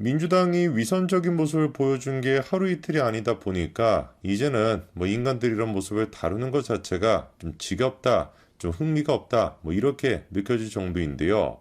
민주당이 위선적인 모습을 보여준 게 하루 이틀이 아니다 보니까 이제는 뭐 인간들이 이런 모습을 다루는 것 자체가 좀 지겹다, 좀 흥미가 없다, 뭐 이렇게 느껴질 정도인데요.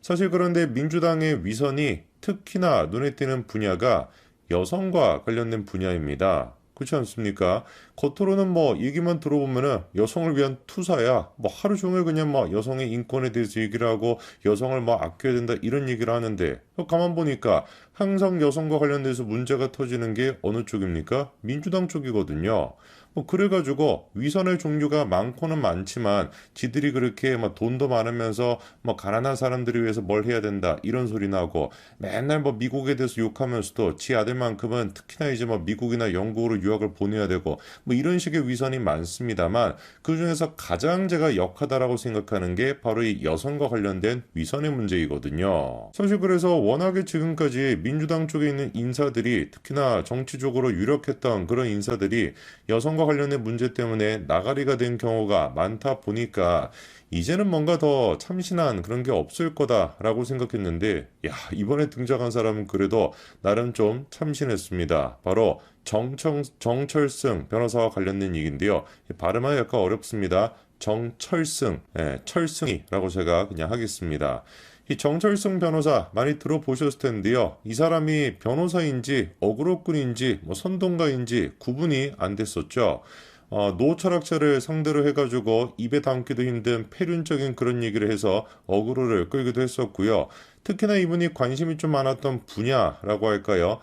사실 그런데 민주당의 위선이 특히나 눈에 띄는 분야가 여성과 관련된 분야입니다. 그렇지 않습니까? 겉으로는 뭐 얘기만 들어보면은 여성을 위한 투사야. 뭐 하루 종일 그냥 막 여성의 인권에 대해서 얘기를 하고 여성을 뭐 아껴야 된다 이런 얘기를 하는데 가만 보니까 항상 여성과 관련돼서 문제가 터지는 게 어느 쪽입니까? 민주당 쪽이거든요. 뭐 그래가지고 위선의 종류가 많고는 많지만 지들이 그렇게 막 돈도 많으면서 뭐 가난한 사람들을 위해서 뭘 해야 된다 이런 소리 나고 맨날 뭐 미국에 대해서 욕하면서도 지 아들만큼은 특히나 이제 뭐 미국이나 영국으로 유학을 보내야 되고 뭐 이런 식의 위선이 많습니다만 그 중에서 가장 제가 역하다라고 생각하는 게 바로 이 여성과 관련된 위선의 문제이거든요. 사실 그래서 워낙에 지금까지 민주당 쪽에 있는 인사들이 특히나 정치적으로 유력했던 그런 인사들이 여성과 관련된 문제 때문에 나가리가 된 경우가 많다 보니까 이제는 뭔가 더 참신한 그런 게 없을 거다라고 생각했는데 이번에 등장한 사람은 그래도 나름 좀 참신했습니다. 바로 정철승 변호사와 관련된 얘기인데요. 발음하기 약간 어렵습니다. 정철승, 철승이라고 제가 그냥 하겠습니다. 이 정철승 변호사 많이 들어보셨을 텐데요. 이 사람이 변호사인지 어그로꾼인지 뭐 선동가인지 구분이 안 됐었죠. 노철학자를 상대로 해가지고 입에 담기도 힘든 폐륜적인 그런 얘기를 해서 어그로를 끌기도 했었고요. 특히나 이분이 관심이 좀 많았던 분야라고 할까요?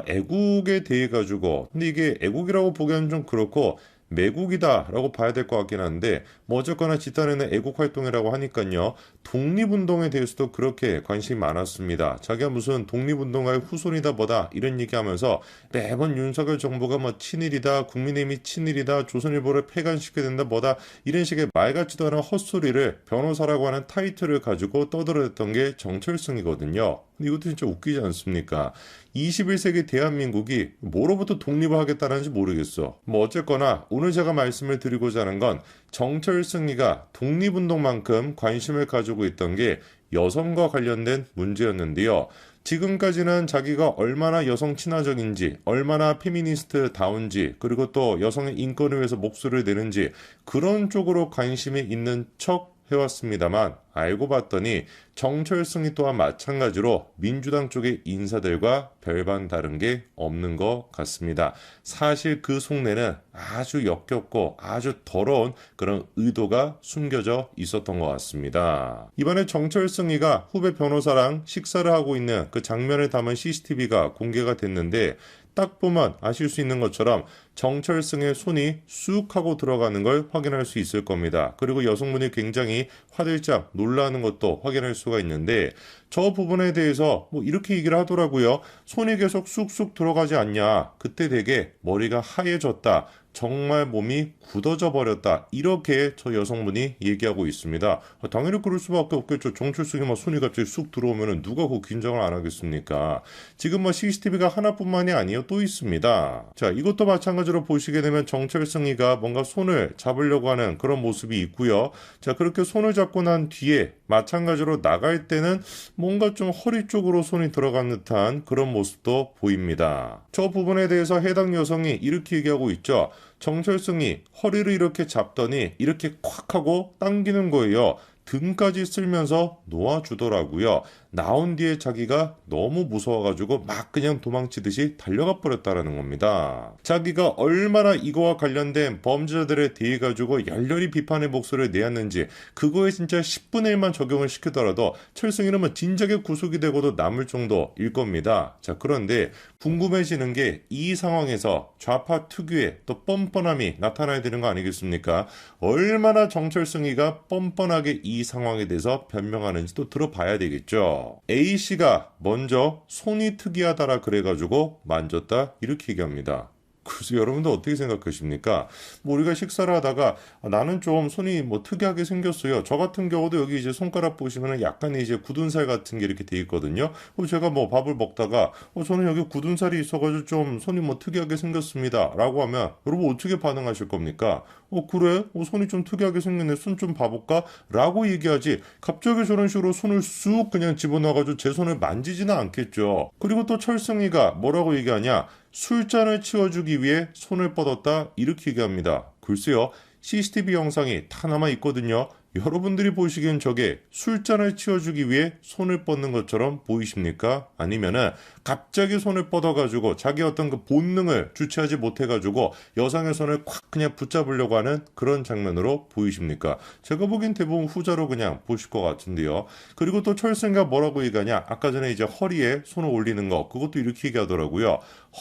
애국에 대해 가지고 근데 이게 애국이라고 보기에는 좀 그렇고 매국이다라고 봐야 될 것 같긴 한데 뭐 어쨌거나 집단에는 애국 활동이라고 하니까요. 독립운동에 대해서도 그렇게 관심이 많았습니다. 자기가 무슨 독립운동가의 후손이다 뭐다 이런 얘기하면서 매번 윤석열 정부가 뭐 친일이다 국민의힘이 친일이다 조선일보를 폐간시켜야 된다 뭐다 이런 식의 말 같지도 않은 헛소리를 변호사라고 하는 타이틀을 가지고 떠들어댔던 게 정철승이거든요. 근데 이것도 진짜 웃기지 않습니까? 21세기 대한민국이 뭐로부터 독립을 하겠다는지 모르겠어. 뭐 어쨌거나 오늘 제가 말씀을 드리고자 하는 건 정철승이가 독립운동만큼 관심을 가지고 있던 게 여성과 관련된 문제였는데요. 지금까지는 자기가 얼마나 여성 친화적인지, 얼마나 페미니스트다운지, 그리고 또 여성의 인권을 위해서 목소리를 내는지 그런 쪽으로 관심이 있는 척 해왔습니다만 알고 봤더니 정철승이 또한 마찬가지로 민주당 쪽의 인사들과 별반 다른 게 없는 것 같습니다. 사실 그 속내는 아주 역겹고 아주 더러운 그런 의도가 숨겨져 있었던 것 같습니다. 이번에 정철승이가 후배 변호사랑 식사를 하고 있는 그 장면을 담은 CCTV가 공개가 됐는데 딱 보면 아실 수 있는 것처럼 정철승의 손이 쑥 하고 들어가는 걸 확인할 수 있을 겁니다. 그리고 여성분이 굉장히 화들짝 놀라는 것도 확인할 수가 있는데 저 부분에 대해서 뭐 이렇게 얘기를 하더라고요. 손이 계속 쑥쑥 들어가지 않냐. 그때 되게 머리가 하얘졌다. 정말 몸이 굳어져 버렸다. 이렇게 저 여성분이 얘기하고 있습니다. 당연히 그럴 수밖에 없겠죠. 정철승이 막 손이 갑자기 쑥 들어오면 누가 그 긴장을 안 하겠습니까? 지금 뭐 CCTV가 하나뿐만이 아니에요. 또 있습니다. 자, 이것도 마찬가지로 보시게 되면 정철승이가 뭔가 손을 잡으려고 하는 그런 모습이 있고요. 자, 그렇게 손을 잡고 난 뒤에 마찬가지로 나갈 때는 뭔가 좀 허리 쪽으로 손이 들어간 듯한 그런 모습도 보입니다. 저 부분에 대해서 해당 여성이 이렇게 얘기하고 있죠. 정철승이 허리를 이렇게 잡더니 이렇게 콱 하고 당기는 거예요. 등까지 쓸면서 놓아주더라고요. 나온 뒤에 자기가 너무 무서워가지고 막 그냥 도망치듯이 달려가 버렸다라는 겁니다. 자기가 얼마나 이거와 관련된 범죄자들에 대해 가지고 열렬히 비판의 목소리를 내었는지 그거에 진짜 10분의 1만 적용을 시키더라도 철승이는 뭐 진작에 구속이 되고도 남을 정도일 겁니다. 자, 그런데 궁금해지는 게 이 상황에서 좌파 특유의 또 뻔뻔함이 나타나야 되는 거 아니겠습니까? 얼마나 정철승이가 뻔뻔하게 이 상황에 대해서 변명하는지 또 들어봐야 되겠죠. A씨가 먼저 손이 특이하다라 그래가지고 만졌다 이렇게 얘기합니다. 그래서 여러분들 어떻게 생각하십니까? 뭐 우리가 식사를 하다가 나는 좀 손이 뭐 특이하게 생겼어요. 저 같은 경우도 여기 이제 손가락 보시면은 약간 이제 굳은 살 같은 게 이렇게 돼 있거든요. 제가 뭐 밥을 먹다가 저는 여기 굳은 살이 있어가지고 좀 손이 뭐 특이하게 생겼습니다. 라고 하면 여러분 어떻게 반응하실 겁니까? 그래? 손이 좀 특이하게 생겼네. 손 좀 봐볼까? 라고 얘기하지. 갑자기 저런 식으로 손을 쑥 그냥 집어넣어가지고 제 손을 만지지는 않겠죠. 그리고 또 철승이가 뭐라고 얘기하냐? 술잔을 치워주기 위해 손을 뻗었다 이렇게 얘기합니다. 글쎄요. CCTV 영상이 다 남아 있거든요. 여러분들이 보시기엔 저게 술잔을 치워주기 위해 손을 뻗는 것처럼 보이십니까? 아니면은 갑자기 손을 뻗어가지고 자기 어떤 그 본능을 주체하지 못해가지고 여성의 손을 콱 그냥 붙잡으려고 하는 그런 장면으로 보이십니까? 제가 보기엔 대부분 후자로 그냥 보실 것 같은데요. 그리고 또 철승이가 뭐라고 얘기하냐? 아까 전에 이제 허리에 손을 올리는 거 그것도 이렇게 얘기하더라고요.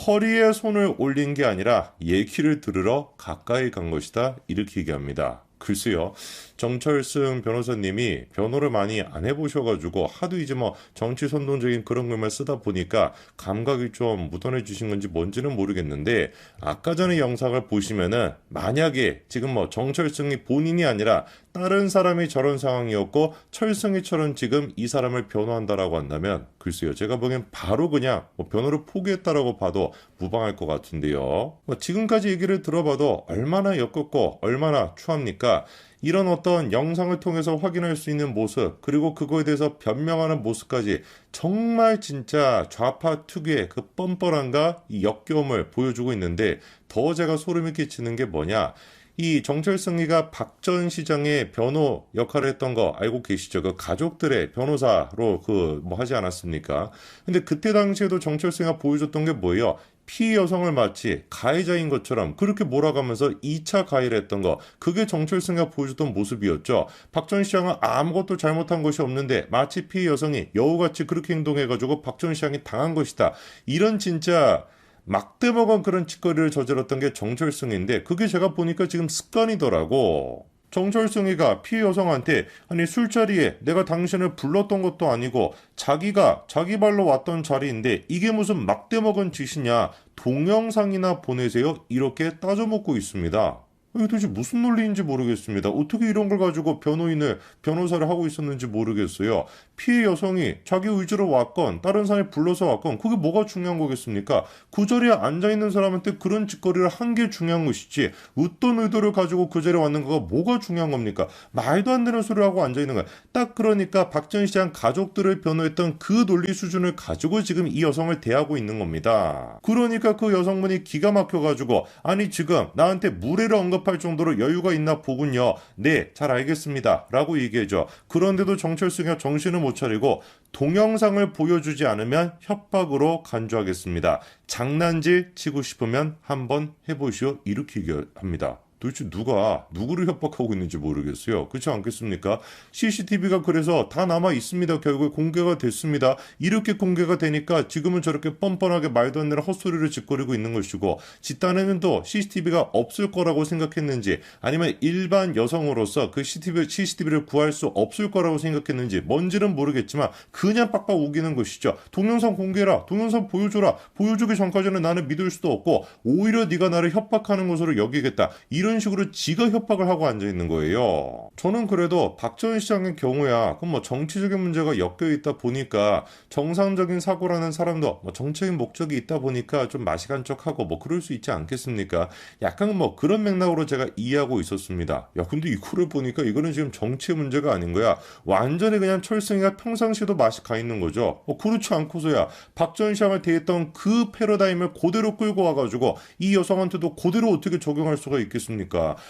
허리에 손을 올린 게 아니라 얘기를 들으러 가까이 간 것이다 이렇게 얘기합니다. 글쎄요. 정철승 변호사님이 변호를 많이 안 해보셔가지고 하도 이제 뭐 정치 선동적인 그런 글만 쓰다 보니까 감각이 좀 묻어내주신 건지 뭔지는 모르겠는데 아까 전에 영상을 보시면은 만약에 지금 뭐 정철승이 본인이 아니라 다른 사람이 저런 상황이었고 철승이처럼 지금 이 사람을 변호한다라고 한다면 글쎄요. 제가 보기엔 바로 그냥 뭐 변호를 포기했다라고 봐도 무방할 것 같은데요. 지금까지 얘기를 들어봐도 얼마나 역겹고 얼마나 추합니까? 이런 어떤 영상을 통해서 확인할 수 있는 모습 그리고 그거에 대해서 변명하는 모습까지 정말 진짜 좌파 특유의 그 뻔뻔함과 이 역겨움을 보여주고 있는데 더 제가 소름이 끼치는 게 뭐냐 이 정철승리가 박 전 시장의 변호 역할을 했던 거 알고 계시죠? 그 가족들의 변호사로 그 뭐 하지 않았습니까? 근데 그때 당시에도 정철승이가 보여줬던 게 뭐예요? 피해 여성을 마치 가해자인 것처럼 그렇게 몰아가면서 2차 가해를 했던 거 그게 정철승이가 보여줬던 모습이었죠. 박 전 시장은 아무것도 잘못한 것이 없는데 마치 피해 여성이 여우같이 그렇게 행동해가지고 박 전 시장이 당한 것이다. 이런 진짜 막대먹은 그런 짓거리를 저질렀던 게 정철승인데 그게 제가 보니까 지금 습관이더라고. 정철승이가 피해 여성한테 아니 술자리에 내가 당신을 불렀던 것도 아니고 자기가 자기 발로 왔던 자리인데 이게 무슨 막대먹은 짓이냐 동영상이나 보내세요 이렇게 따져먹고 있습니다. 이게 도대체 무슨 논리인지 모르겠습니다. 어떻게 이런 걸 가지고 변호사를 하고 있었는지 모르겠어요. 피해 여성이 자기 의지로 왔건 다른 사람이 불러서 왔건 그게 뭐가 중요한 거겠습니까? 그 자리에 앉아있는 사람한테 그런 짓거리를 한 게 중요한 것이지 어떤 의도를 가지고 그 자리에 왔는 거가 뭐가 중요한 겁니까? 말도 안 되는 소리를 하고 앉아있는 거야. 딱 그러니까 박 전 시장 가족들을 변호했던 그 논리 수준을 가지고 지금 이 여성을 대하고 있는 겁니다. 그러니까 그 여성분이 기가 막혀가지고 아니 지금 나한테 무례를 언급할 정도로 여유가 있나 보군요. 네, 잘 알겠습니다. 라고 얘기해줘. 그런데도 정철승이가 정신을 못 차리고 동영상을 보여주지 않으면 협박으로 간주하겠습니다. 장난질 치고 싶으면 한번 해보시오. 이렇게 얘기합니다. 도대체 누가 누구를 협박하고 있는지 모르겠어요. 그렇지 않겠습니까? CCTV가 그래서 다 남아 있습니다. 결국에 공개가 됐습니다. 이렇게 공개가 되니까 지금은 저렇게 뻔뻔하게 말도 안 되는 헛소리를 짓거리고 있는 것이고 지 딴에는 또 CCTV가 없을 거라고 생각했는지 아니면 일반 여성으로서 그 CCTV를 구할 수 없을 거라고 생각했는지 뭔지는 모르겠지만 그냥 빡빡 우기는 것이죠. 동영상 공개라. 동영상 보여줘라. 보여주기 전까지는 나는 믿을 수도 없고 오히려 네가 나를 협박하는 것으로 여기겠다. 이런 식으로 지가 협박을 하고 앉아있는 거예요. 저는 그래도 박 전 시장의 경우야 그럼 뭐 정치적인 문제가 엮여 있다 보니까 정상적인 사고라는 사람도 뭐 정치적인 목적이 있다 보니까 좀 마시간 척하고 뭐 그럴 수 있지 않겠습니까? 약간 뭐 그런 맥락으로 제가 이해하고 있었습니다. 야 근데 이거를 보니까 이거는 지금 정치 문제가 아닌 거야. 완전히 그냥 철승이가 평상시에도 맛이 가 있는 거죠. 그렇지 않고서야 박 전 시장을 대했던 그 패러다임을 그대로 끌고 와가지고 이 여성한테도 그대로 어떻게 적용할 수가 있겠습니까?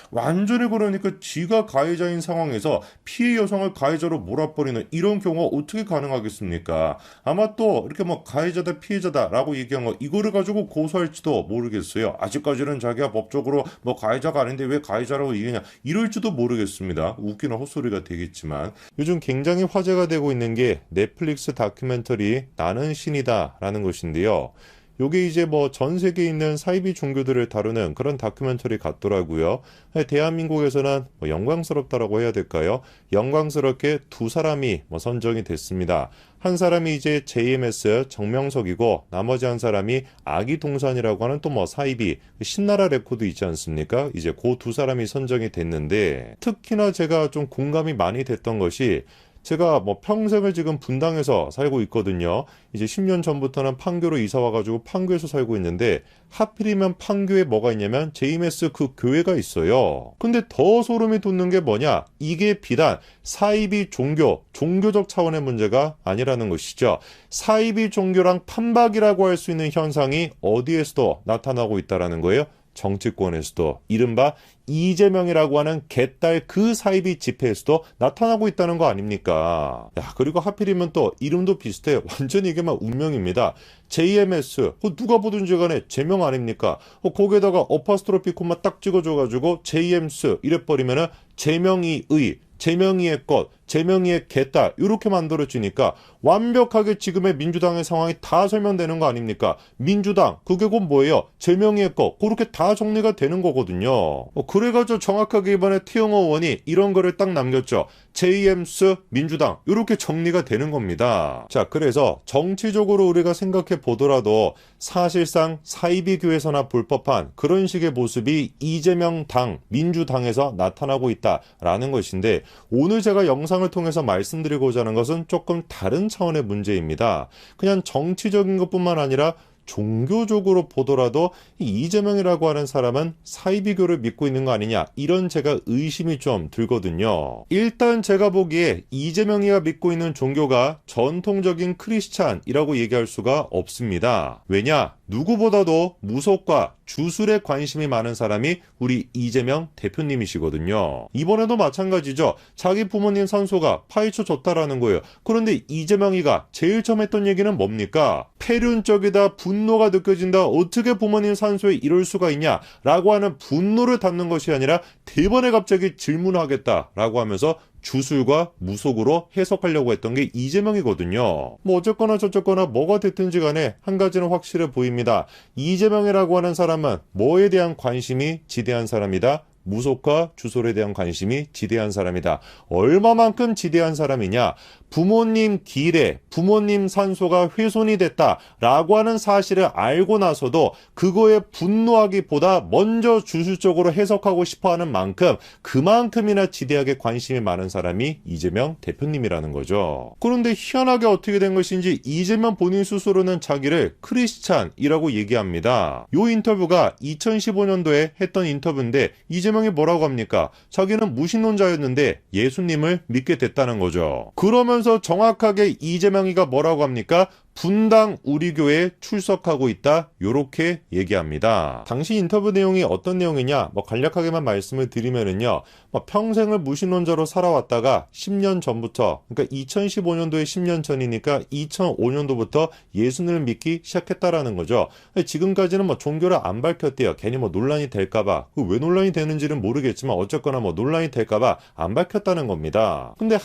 완전히 그러니까 지가 가해자인 상황에서 피해 여성을 가해자로 몰아버리는 이런 경우가 어떻게 가능하겠습니까? 아마 또 이렇게 뭐 가해자다 피해자다라고 얘기한 거 이거를 가지고 고소할지도 모르겠어요. 아직까지는 자기가 법적으로 뭐 가해자가 아닌데 왜 가해자라고 얘기하냐 이럴지도 모르겠습니다. 웃기는 헛소리가 되겠지만 요즘 굉장히 화제가 되고 있는 게 넷플릭스 다큐멘터리 나는 신이다 라는 것인데요. 요게 이제 뭐 전 세계에 있는 사이비 종교들을 다루는 그런 다큐멘터리 같더라고요. 대한민국에서는 뭐 영광스럽다라고 해야 될까요? 영광스럽게 두 사람이 뭐 선정이 됐습니다. 한 사람이 이제 JMS 정명석이고 나머지 한 사람이 아기동산이라고 하는 또 뭐 사이비 신나라 레코드 있지 않습니까? 이제 그 두 사람이 선정이 됐는데 특히나 제가 좀 공감이 많이 됐던 것이 제가 뭐 평생을 지금 분당에서 살고 있거든요. 이제 10년 전부터는 판교로 이사 와가지고 판교에서 살고 있는데 하필이면 판교에 뭐가 있냐면 JMS 그 교회가 있어요. 근데 더 소름이 돋는 게 뭐냐? 이게 비단 사이비 종교적 차원의 문제가 아니라는 것이죠. 사이비 종교랑 판박이라고 할 수 있는 현상이 어디에서도 나타나고 있다라는 거예요. 정치권에서도 이른바 이재명이라고 하는 개딸 그 사이비 집회에서도 나타나고 있다는 거 아닙니까? 야, 그리고 하필이면 또 이름도 비슷해. 완전히 이게 막 운명입니다. JMS 누가 보든지 간에 제명 아닙니까? 거기에다가 어파스트로피 콤마 딱 찍어줘가지고 JMS 이래버리면은 제명이의 것, 제명이의 개딸 이렇게 만들어지니까 완벽하게 지금의 민주당의 상황이 다 설명되는 거 아닙니까? 민주당 그게 곧 뭐예요? 제명이의 것 그렇게 다 정리가 되는 거거든요. 그래가지고 정확하게 이번에 태영호 의원이 이런 거를 딱 남겼죠. JMS 민주당 이렇게 정리가 되는 겁니다. 자, 그래서 정치적으로 우리가 생각해 보더라도 사실상 사이비 교회에서나 볼 법한 그런 식의 모습이 이재명 당 민주당에서 나타나고 있다라는 것인데 오늘 제가 영상을 통해서 말씀드리고자 하는 것은 조금 다른 차원의 문제입니다. 그냥 정치적인 것뿐만 아니라 종교적으로 보더라도 이재명이라고 하는 사람은 사이비교를 믿고 있는 거 아니냐 이런 제가 의심이 좀 들거든요. 일단 제가 보기에 이재명이가 믿고 있는 종교가 전통적인 크리스찬이라고 얘기할 수가 없습니다. 왜냐? 누구보다도 무속과 주술에 관심이 많은 사람이 우리 이재명 대표님이시거든요. 이번에도 마찬가지죠. 자기 부모님 산소가 파헤쳐 줬다라는 거예요. 그런데 이재명이가 제일 처음 했던 얘기는 뭡니까? 폐륜적이다, 분노가 느껴진다, 어떻게 부모님 산소에 이럴 수가 있냐 라고 하는 분노를 담는 것이 아니라 대번에 갑자기 질문하겠다라고 하면서 주술과 무속으로 해석하려고 했던 게 이재명이거든요. 뭐 어쨌거나 저쨌거나 뭐가 됐든지 간에 한 가지는 확실해 보입니다. 이재명이라고 하는 사람은 뭐에 대한 관심이 지대한 사람이다? 무속과 주술에 대한 관심이 지대한 사람이다. 얼마만큼 지대한 사람이냐? 부모님 길에 부모님 산소가 훼손이 됐다라고 하는 사실을 알고 나서도 그거에 분노하기보다 먼저 주술적으로 해석하고 싶어하는 만큼 그만큼이나 지대하게 관심이 많은 사람이 이재명 대표님이라는 거죠. 그런데 희한하게 어떻게 된 것인지 이재명 본인 스스로는 자기를 크리스찬이라고 얘기합니다. 요 인터뷰가 2015년도에 했던 인터뷰인데 이재명이 뭐라고 합니까? 자기는 무신론자였는데 예수님을 믿게 됐다는 거죠. 그러면서 정확하게 이재명이가 뭐라고 합니까? 분당 우리 교회에 출석하고 있다 요렇게 얘기합니다. 당시 인터뷰 내용이 어떤 내용이냐 간략하게만 말씀을 드리면은요 평생을 무신론자로 살아왔다가 10년 전부터 그러니까 2015년도에 10년 전이니까 2005년도부터 예수님을 믿기 시작했다라는 거죠. 지금까지는 종교를 안 밝혔대요. 괜히 논란이 될까봐. 왜 논란이 되는지는 모르겠지만 어쨌거나 논란이 될까봐 안 밝혔다는 겁니다. 근데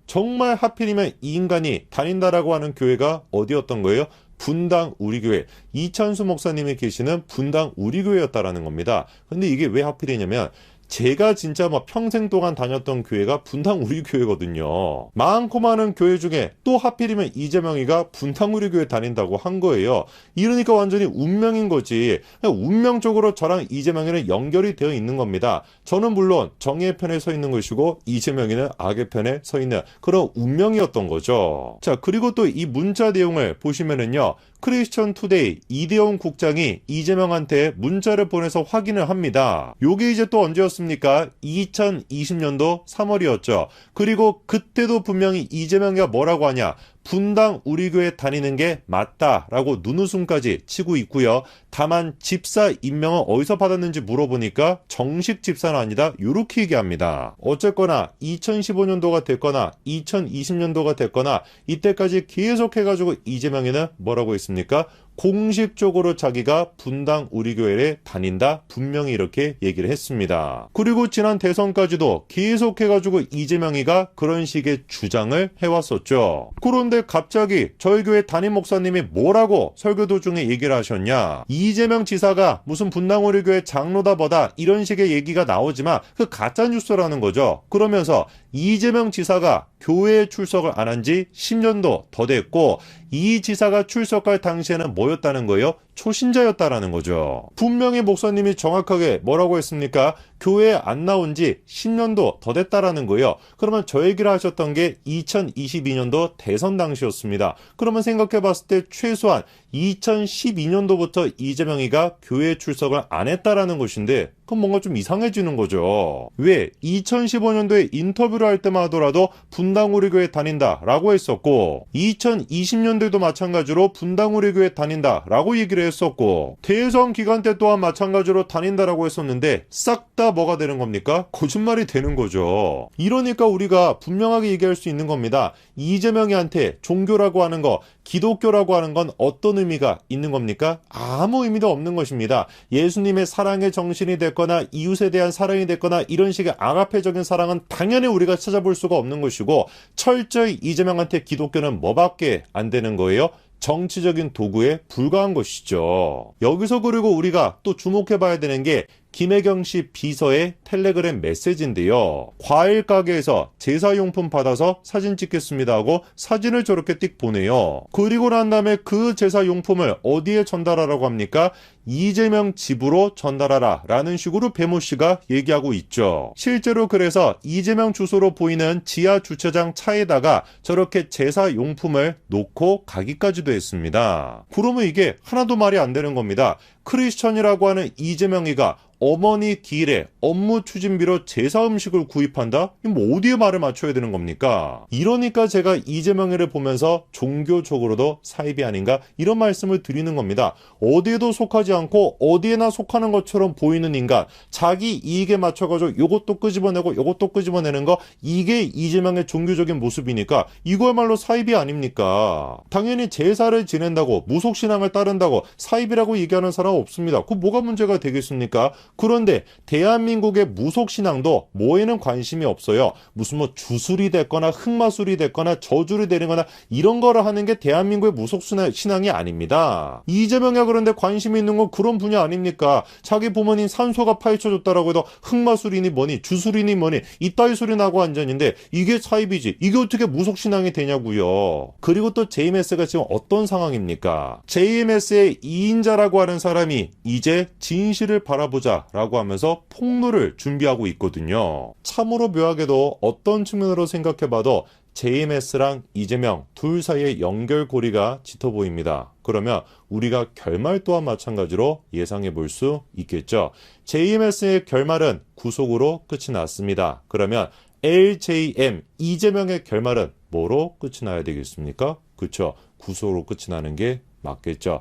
정말 하필이면 이 인간이 다닌다라고 하는 교회가 어디였던 거예요? 분당 우리교회, 이찬수 목사님이 계시는 분당 우리교회였다라는 겁니다. 근데 이게 왜 하필이냐면 제가 진짜 평생 동안 다녔던 교회가 분당 우리교회거든요. 많고 많은 교회 중에 또 하필이면 이재명이가 분당 우리교회 다닌다고 한 거예요. 이러니까 완전히 운명인 거지. 운명적으로 저랑 이재명이는 연결이 되어 있는 겁니다. 저는 물론 정의의 편에 서 있는 것이고 이재명이는 악의 편에 서 있는 그런 운명이었던 거죠. 자, 그리고 또 이 문자 내용을 보시면은요. 크리스천 투데이 이대용 국장이 이재명한테 문자를 보내서 확인을 합니다. 요게 이제 또 언제였습니까? 2020년도 3월이었죠. 그리고 그때도 분명히 이재명이가 뭐라고 하냐? 분당 우리 교회 다니는 게 맞다라고 눈웃음까지 치고 있고요. 다만 집사 임명은 어디서 받았는지 물어보니까 정식 집사는 아니다 이렇게 얘기합니다. 어쨌거나 2015년도가 됐거나 2020년도가 됐거나 이때까지 계속해가지고 이재명이는 뭐라고 했습니까? 공식적으로 자기가 분당 우리교회에 다닌다 분명히 이렇게 얘기를 했습니다. 그리고 지난 대선까지도 계속해가지고 이재명이가 그런 식의 주장을 해왔었죠. 그런데 갑자기 저희 교회 담임 목사님이 뭐라고 설교 도중에 얘기를 하셨냐, 이재명 지사가 무슨 분당 우리교회 장로다 뭐다 이런 식의 얘기가 나오지만 그 가짜뉴스라는 거죠. 그러면서 이재명 지사가 교회에 출석을 안 한 지 10년도 더 됐고 이 지사가 출석할 당시에는 뭐였다는 거예요? 초신자였다라는 거죠. 분명히 목사님이 정확하게 뭐라고 했습니까? 교회에 안 나온 지 10년도 더 됐다라는 거예요. 그러면 저 얘기를 하셨던 게 2022년도 대선 당시였습니다. 그러면 생각해 봤을 때 최소한 2012년도부터 이재명이가 교회에 출석을 안 했다라는 것인데 그럼 뭔가 좀 이상해지는 거죠. 왜? 2015년도에 인터뷰를 할 때만 하더라도 분당 우리교회 다닌다라고 했었고 2020년도에도 마찬가지로 분당 우리교회 다닌다라고 얘기를 했었고 대선 기간 때 또한 마찬가지로 다닌다라고 했었는데 싹 다 뭐가 되는 겁니까? 거짓말이 되는 거죠. 이러니까 우리가 분명하게 얘기할 수 있는 겁니다. 이재명이한테 종교라고 하는 거, 기독교라고 하는 건 어떤 의미가 있는 겁니까? 아무 의미도 없는 것입니다. 예수님의 사랑의 정신이 됐거나 이웃에 대한 사랑이 됐거나 이런 식의 아가페적인 사랑은 당연히 우리가 찾아볼 수가 없는 것이고 철저히 이재명한테 기독교는 뭐밖에 안 되는 거예요? 정치적인 도구에 불과한 것이죠. 여기서 그리고 우리가 또 주목해봐야 되는 게 김혜경 씨 비서의 텔레그램 메시지인데요. 과일 가게에서 제사용품 받아서 사진 찍겠습니다 하고 사진을 저렇게 띡 보내요. 그리고 난 다음에 그 제사용품을 어디에 전달하라고 합니까? 이재명 집으로 전달하라 라는 식으로 배모 씨가 얘기하고 있죠. 실제로 그래서 이재명 주소로 보이는 지하 주차장 차에다가 저렇게 제사용품을 놓고 가기까지도 했습니다. 그러면 이게 하나도 말이 안 되는 겁니다. 크리스천이라고 하는 이재명이가 어머니 기일에 업무 추진비로 제사 음식을 구입한다? 뭐 어디에 말을 맞춰야 되는 겁니까? 이러니까 제가 이재명이를 보면서 종교적으로도 사입이 아닌가 이런 말씀을 드리는 겁니다. 어디에도 속하지 않고 어디에나 속하는 것처럼 보이는 인간, 자기 이익에 맞춰가지고 요것도 끄집어내고 요것도 끄집어내는 거, 이게 이재명의 종교적인 모습이니까 이거야말로 사입이 아닙니까? 당연히 제사를 지낸다고 무속신앙을 따른다고 사입이라고 얘기하는 사람 없습니다. 그 뭐가 문제가 되겠습니까? 그런데 대한민국의 무속신앙도 뭐에는 관심이 없어요. 무슨 뭐 주술이 됐거나 흑마술이 됐거나 저주를 되거나 이런 거를 하는 게 대한민국의 무속신앙이 아닙니다. 이재명이 그런데 관심이 있는 건 그런 분야 아닙니까? 자기 부모님 산소가 파헤쳐졌다라고 해도 흑마술이니 뭐니 주술이니 뭐니 이따위 소리 나고 앉았는데 이게 사입이지. 이게 어떻게 무속신앙이 되냐고요. 그리고 또 JMS가 지금 어떤 상황입니까? JMS의 2인자라고 하는 사람이 이제 진실을 바라보자 라고 하면서 폭로를 준비하고 있거든요. 참으로 묘하게도 어떤 측면으로 생각해봐도 JMS랑 이재명 둘 사이의 연결고리가 짙어 보입니다. 그러면 우리가 결말 또한 마찬가지로 예상해 볼 수 있겠죠. JMS의 결말은 구속으로 끝이 났습니다. 그러면 LJM 이재명의 결말은 뭐로 끝이 나야 되겠습니까? 그렇죠. 구속으로 끝이 나는 게 맞겠죠.